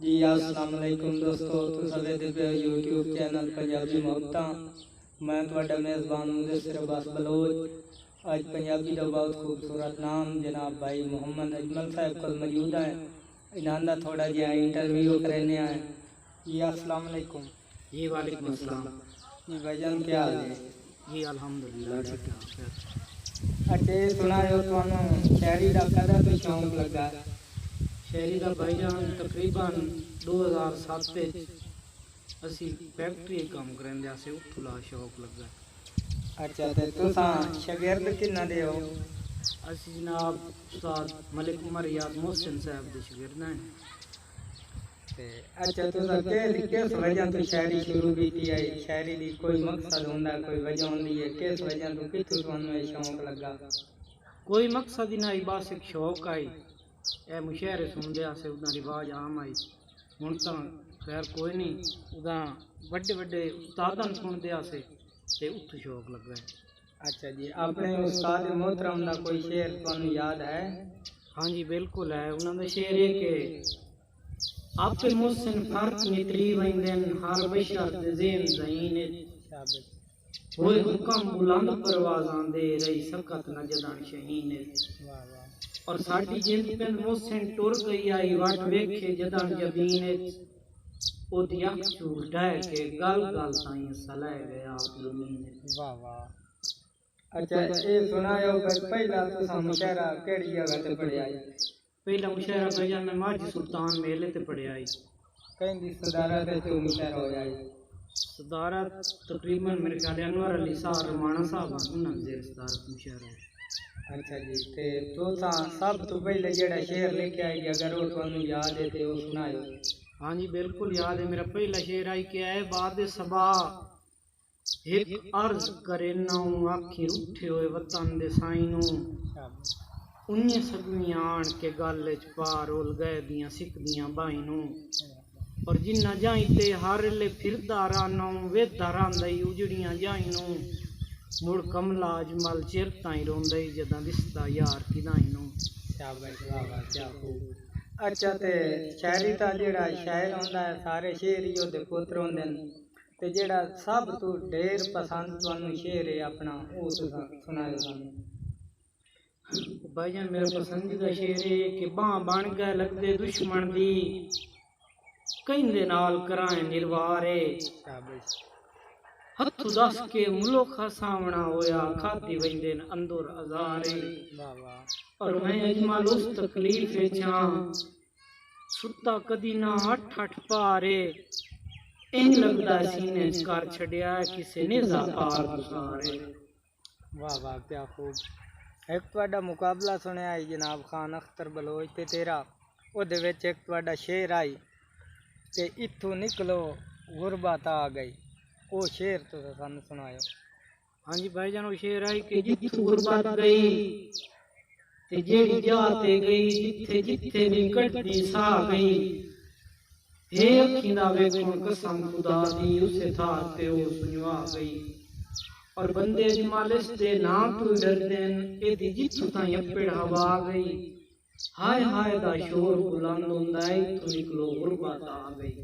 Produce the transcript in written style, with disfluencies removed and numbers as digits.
जी अस्सलाम वालेकुम दोस्तों, तुसां वेखदे पे यूट्यूब चैनल पंजाबी मुहब्बतां। मैं तुहाडा मेज़बान मुदस्सिर अब्बास बलोच। आज पंजाबी का बहुत खूबसूरत नाम जनाब भाई मोहम्मद अजमल साहब को मौजूद है। इन्हां दा थोड़ा जिहा इंटरव्यू करने आए। जी अस्सलाम वालेकुम। जी वालेकुम अस्सलाम। जी भाईजान क्या हाल है? जी अल्हम्दुलिल्लाह ठीक ठाक। अच्छा सुनाओ तुहानू शायरी का कदा तो शौक लगा? शहरी का भाईजान तकरीबन 2007 असी फैक्ट्री काम करेंदे आसे उत्थों शौक लगा। अच्छा तो तुसां शागिर्द किन्ना दे हो? असी जनाब उस्ताद मलिक उमर याद मोहसिन साहब के शागिर्द हैं। अच्छा तुसां किस वजह तो शायरी शुरू की है? शायरी दी कोई मकसद होंदा, कोई वजह होंदी है? किस वजह तो कित्थों तुहानू ये शौक लगा? कोई मकसद ही नहीं, बस एक शौक आई। ए मुशायरे सुनते आसे उदा रिवाज आम आई। हुण तो खैर कोई नहीं, उदा बड़े बड़े उस्तादां सुनते आसे ते उत्थों शौक लगा है। अच्छा जी, अपने उस्ताद मोहतरम दा कोई शेर तुहानू याद है? हाँ जी बिल्कुल है। उन्होंने शेर है कि आपे मुहसिन फर्क नितरी वंदन हर बशर दे ज़हन ज़हीन होए हुक्म बुलंद परवाज़ां दे रही सकत न जदां शहीन। वाह वाह। और साडी जिंद पिंड मुहसिन टुर गई आई वट वेखे जदां जबीन ओदी अख झूठ ढाए के गल गल ताईं सलाह गया ज़मीन। वाह वाह। अच्छा ये सुनाओ पहला तुसां मुशायरा केड़ी जगह ते पढ़िया? पहला मुशायरा भाईजान मैं माजी सुल्तान मेले ते पढ़िया आई। कहंदी सदारत ते मुशायरा होया है? सदारत तकरीबन मेरे ख्याल अनवर अली साहब रमाना साहब उन्होंने जेर सदारत मुशायरा है। अच्छा जी, ते तुसां सब तो पहले जेड़ा शेर लेके आई अगर वो तुहानू याद है ते वो सुनाओ। हाँ जी बिल्कुल याद है। मेरा पहला शेर आई कि है बाद सबा एक अर्ज करे नाऊ आखी उठे हुए वतन दे साइनू उन्नी सगुनियां आन के गल च पार रोल गए दियां सिकदियां बाइनू। और जिन्ना जाई ते हर ले फिरदा रानू वेदा रांदई उजड़ियां जाइनू मुड़ कमला अजमल चिर ताई रोंदई जदां दिसदा यार किदाइनू। शाबाश वाह वाह क्या खूब। अच्छा ते शायरी दा जेड़ा शायर होंदा है सारे शेर ही ओदे पुत्र होंदे न, ते जेड़ा सब तो ढेर पसंद तुहानू शेर है अपना वो तुसां सुनाओ सानू। भाईजान मेरा पसंदीदा शेर है कि बां बन गए लगदे दुश्मन दी कहंदे नाल कराए निर्वारे हथू दस के मुलोखा सामना होया खादी वंदे अंदर अजारे। और मैं अजमल उस तकलीफ चा सुता कदी ना अठ अठ पारे इंज लगदा सीने कर छड़िया किसे नेज़ा पार गुजारे। वाह वाह क्या खूब। एक तुहाडा मुकाबला सुनिया है जनाब खान अख्तर बलोच ते तेरा, ओदे विच एक तुहाडा शेर आई कि इत्थों निकलो गुरबत आ गई, वो शेर तुस सानू सुनाओ। हाँ जी भाईजान वो शेर आई कि जित्थों गुरबत गई ते जेड़ी जाते गई जिथे जिथे भी कटदी सा गई हे अखीं दा वेखण कसम खुदा दी उसे थार ते ओ सुनवा गई। और बंदे जमालिस दे नाम तू डरदे न एदी जित्थों ताईं अप्पड़ हवा गई हाय हाय दा शोर बुलंद हुंदा इत्थों निकलो गुरबत आ गई।